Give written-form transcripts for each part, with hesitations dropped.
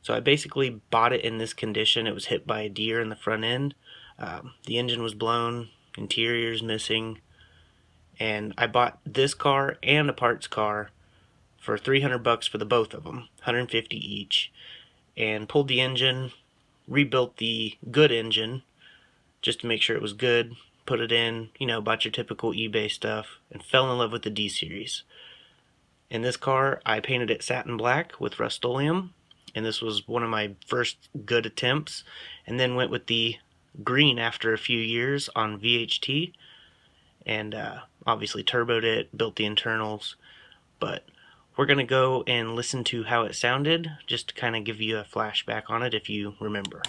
So I basically bought it in this condition. It was hit by a deer in the front end. The engine was blown, interior's missing, and I bought this car and a parts car for $300 for the both of them, 150 each, and pulled the engine, rebuilt the good engine just to make sure it was good, put it in, bought your typical eBay stuff, and fell in love with the D Series. In this car, I painted it satin black with Rust-Oleum, and this was one of my first good attempts, and then went with the green after a few years on VHT, and obviously turboed it, built the internals, but we're going to go and listen to how it sounded, just to kind of give you a flashback on it if you remember.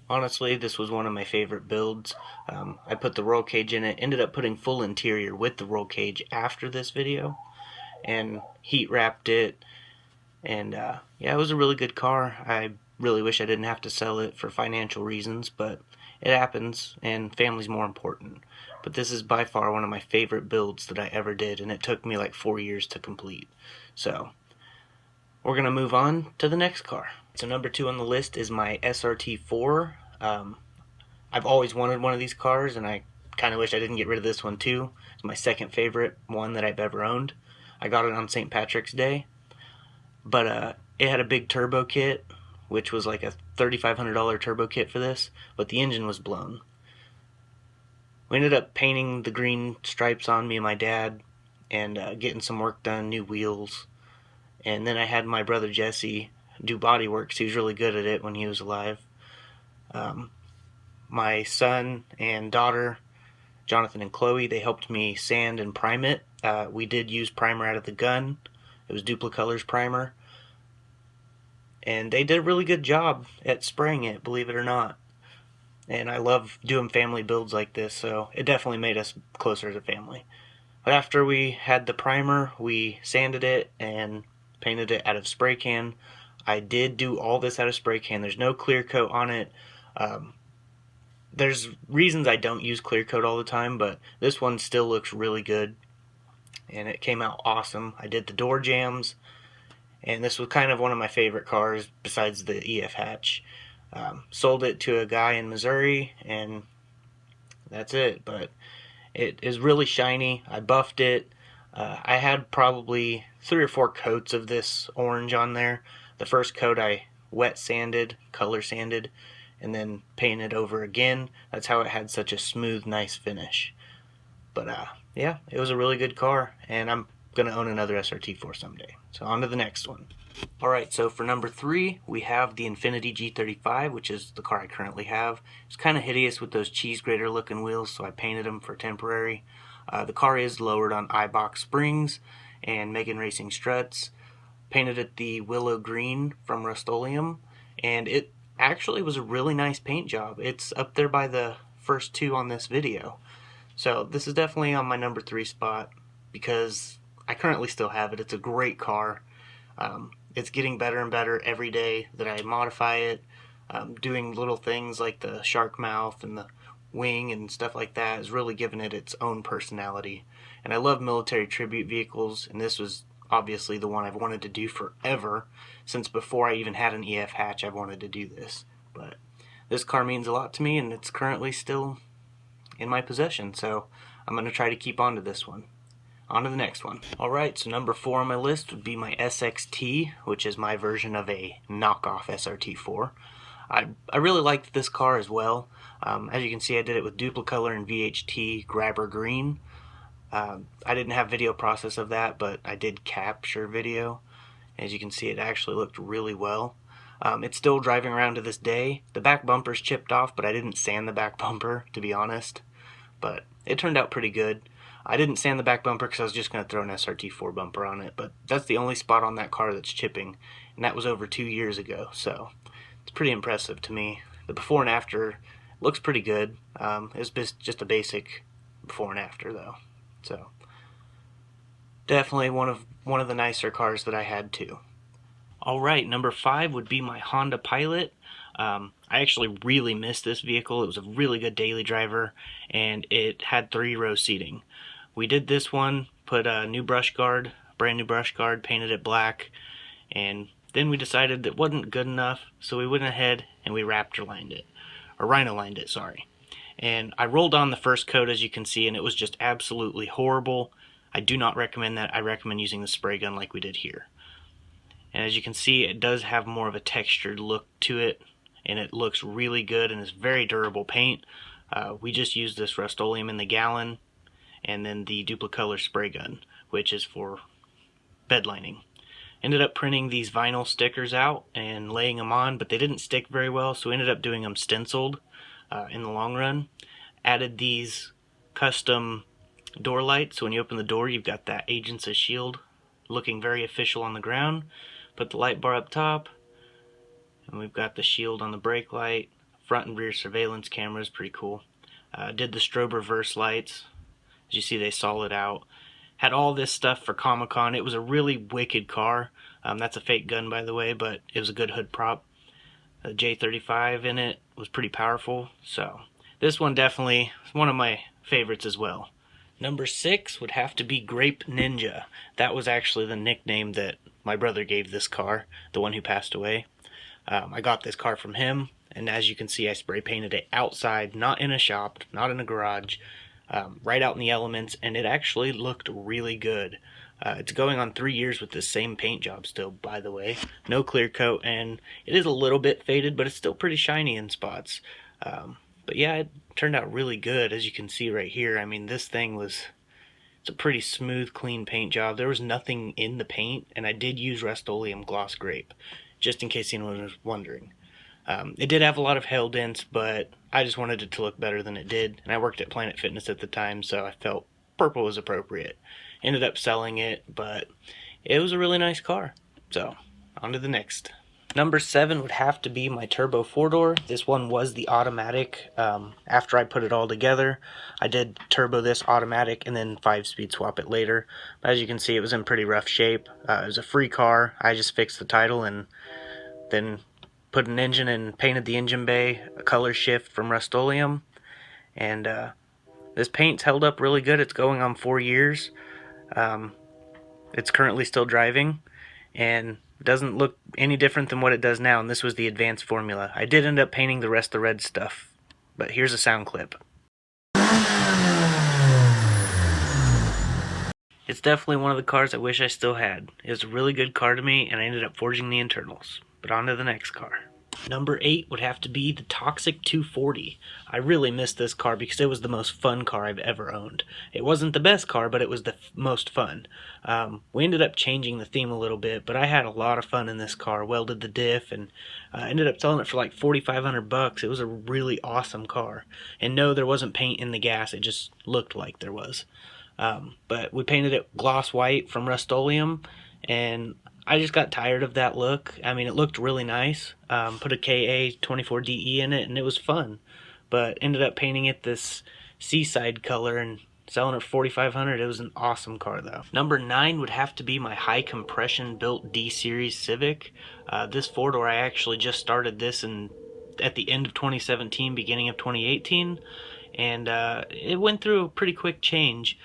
Honestly, this was one of my favorite builds. I put the roll cage in it, ended up putting full interior with the roll cage after this video, and heat wrapped it, and yeah, it was a really good car. I really wish I didn't have to sell it for financial reasons, but it happens, and family's more important. But this is by far one of my favorite builds that I ever did, and it took me like 4 years to complete. So we're going to move on to the next car. So number 2 on the list is my SRT4. I've always wanted one of these cars, and I kind of wish I didn't get rid of this one too. It's my second favorite one that I've ever owned. I got it on St. Patrick's Day, but it had a big turbo kit, which was like a $3,500 turbo kit for this, but the engine was blown. We ended up painting the green stripes on, me and my dad, and getting some work done, new wheels. And then I had my brother Jesse do body work, so he was really good at it when he was alive. My son and daughter, Jonathan and Chloe, they helped me sand and prime it. We did use primer out of the gun. It was Duplicolors primer. And they did a really good job at spraying it, believe it or not. And I love doing family builds like this, so it definitely made us closer as a family. But after we had the primer, we sanded it and painted it out of spray can. I did do all this out of spray can. There's no clear coat on it. There's reasons I don't use clear coat all the time, but this one still looks really good, and it came out awesome. I did the door jambs, and this was kind of one of my favorite cars besides the EF hatch. Sold it to a guy in Missouri, and that's it. But it is really shiny. I buffed it. I had probably 3 or 4 coats of this orange on there. The first coat I wet sanded, color sanded, and then painted over again. That's how it had such a smooth, nice finish. But yeah, it was a really good car, and I'm going to own another SRT4 someday. So on to the next one. Alright, so for number 3, we have the Infiniti G35, which is the car I currently have. It's kind of hideous with those cheese grater looking wheels, so I painted them for temporary. The car is lowered on iBox springs and Megan Racing struts. Painted it the willow green from Rust-Oleum, and it actually was a really nice paint job. It's up there by the first 2 on this video. So this is definitely on my number 3 spot because I currently still have it. It's a great car. It's getting better and better every day that I modify it. Doing little things like the shark mouth and the wing and stuff like that is really giving it its own personality. And I love military tribute vehicles, and this was obviously the one I've wanted to do forever. Since before I even had an EF hatch, I've wanted to do this. But this car means a lot to me, and it's currently still in my possession, so I'm going to try to keep on to this one. On to the next one. Alright, so number 4 on my list would be my SXT, which is my version of a knockoff SRT4. I really liked this car as well. As you can see, I did it with Duplicolor and VHT Grabber Green. I didn't have video process of that, but I did capture video. As you can see, it actually looked really well. It's still driving around to this day. The back bumper's chipped off, but I didn't sand the back bumper, to be honest. But it turned out pretty good. I didn't sand the back bumper because I was just going to throw an SRT4 bumper on it, but that's the only spot on that car that's chipping, and that was over 2 years ago, so it's pretty impressive to me. The before and after looks pretty good. It's just a basic before and after, though. So definitely one of the nicer cars that I had too. Alright, number 5 would be my Honda Pilot. I actually really missed this vehicle. It was a really good daily driver, and it had 3-row seating. We did this one, put a new brush guard, brand new brush guard, painted it black, and then we decided that wasn't good enough, so we went ahead and we raptor lined it, or rhino lined it, sorry. And I rolled on the first coat, as you can see, and it was just absolutely horrible. I do not recommend that. I recommend using the spray gun like we did here. And as you can see, it does have more of a textured look to it, and it looks really good and is very durable paint. We just used this Rust-Oleum in the gallon, and then the Duplicolor spray gun, which is for bed lining. Ended up printing these vinyl stickers out and laying them on, but they didn't stick very well, so we ended up doing them stenciled in the long run. Added these custom door lights, so when you open the door, you've got that Agents of S.H.I.E.L.D. looking very official on the ground. Put the light bar up top, and we've got the shield on the brake light. Front and rear surveillance cameras, pretty cool. Did the strobe reverse lights. As you see, they solid out. Had all this stuff for Comic-Con. It was a really wicked car. That's a fake gun, by the way, but it was a good hood prop. The G35 in it was pretty powerful, so this one definitely is one of my favorites as well. Number 6 would have to be Grape Ninja. That was actually the nickname that my brother gave this car, the one who passed away. I got this car from him, and as you can see, I spray painted it outside, not in a shop, not in a garage, right out in the elements, and it actually looked really good. It's going on 3 years with this same paint job still, by the way. No clear coat, and it is a little bit faded, but it's still pretty shiny in spots. But yeah, it turned out really good, as you can see right here. I mean, this thing was... It's a pretty smooth, clean paint job. There was nothing in the paint, and I did use Rust-Oleum Gloss Grape, just in case anyone was wondering. It did have a lot of hail dents, but I just wanted it to look better than it did, and I worked at Planet Fitness at the time, so I felt purple was appropriate. Ended up selling it, but it was a really nice car. So, on to the next. Number 7 would have to be my turbo 4-door. This one was the automatic. After I put it all together, I did turbo this automatic and then 5-speed swap it later. But as you can see, it was in pretty rough shape. It was a free car. I just fixed the title and then put an engine and painted the engine bay, a color shift from Rust-Oleum. And this paint's held up really good. It's going on 4 years. It's currently still driving, and doesn't look any different than what it does now, and this was the advanced formula. I did end up painting the rest of the red stuff, but here's a sound clip. It's definitely one of the cars I wish I still had. It was a really good car to me, and I ended up forging the internals. But on to the next car. Number 8 would have to be the Toxic 240. I really missed this car because it was the most fun car I've ever owned. It wasn't the best car, but it was the most fun. We ended up changing the theme a little bit, but I had a lot of fun in this car. Welded the diff and ended up selling it for like $4,500. It was a really awesome car. And no, there wasn't paint in the gas. It just looked like there was. But we painted it gloss white from Rust-Oleum, and I just got tired of that look. I mean, it looked really nice. Put a KA24DE in it, and it was fun. But ended up painting it this seaside color and selling it for $4,500. It was an awesome car, though. Number 9 would have to be my high compression built D Series Civic. This 4-door, I actually just started this at the end of 2017, beginning of 2018. And it went through a pretty quick change.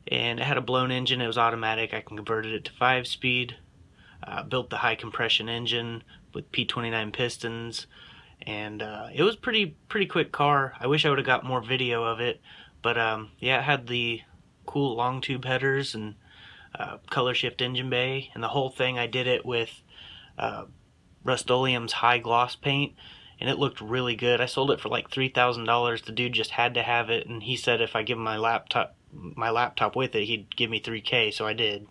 And it had a blown engine. It was automatic. I converted it to 5-speed. Built the high compression engine with P29 pistons, and it was pretty quick car. I wish I would have got more video of it, but yeah, it had the cool long tube headers and color shift engine bay, and the whole thing I did it with Rust-Oleum's high gloss paint, and it looked really good. I sold it for like $3,000. The dude just had to have it, and he said if I give him my laptop with it, he'd give me $3K, so I did.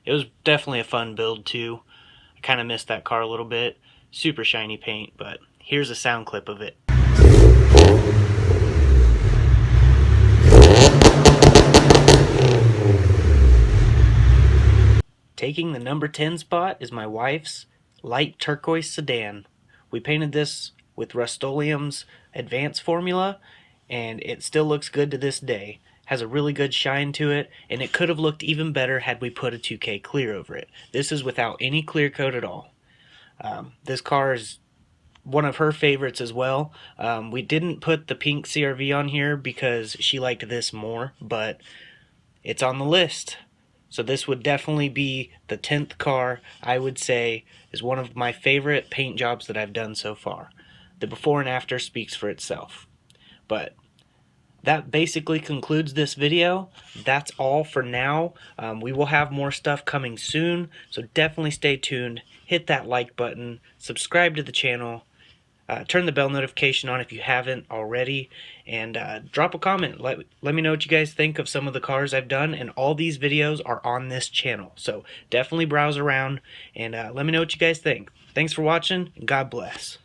It was definitely a fun build too. I kind of missed that car a little bit. Super shiny paint, but here's a sound clip of it. Taking the number 10 spot is my wife's light turquoise sedan. We painted this with Rust-Oleum's advanced formula, and it still looks good to this day. has a really good shine to it, and it could have looked even better had we put a 2K clear over it. This is without any clear coat at all. This car is one of her favorites as well. We didn't put the pink CRV on here because she liked this more, but it's on the list. So this would definitely be the 10th car I would say is one of my favorite paint jobs that I've done so far. The before and after speaks for itself. But that basically concludes this video. That's all for now. We will have more stuff coming soon, so definitely stay tuned. Hit that like button, subscribe to the channel, turn the bell notification on if you haven't already, and drop a comment. Let me know what you guys think of some of the cars I've done, and all these videos are on this channel. So definitely browse around and let me know what you guys think. Thanks for watching, and God bless.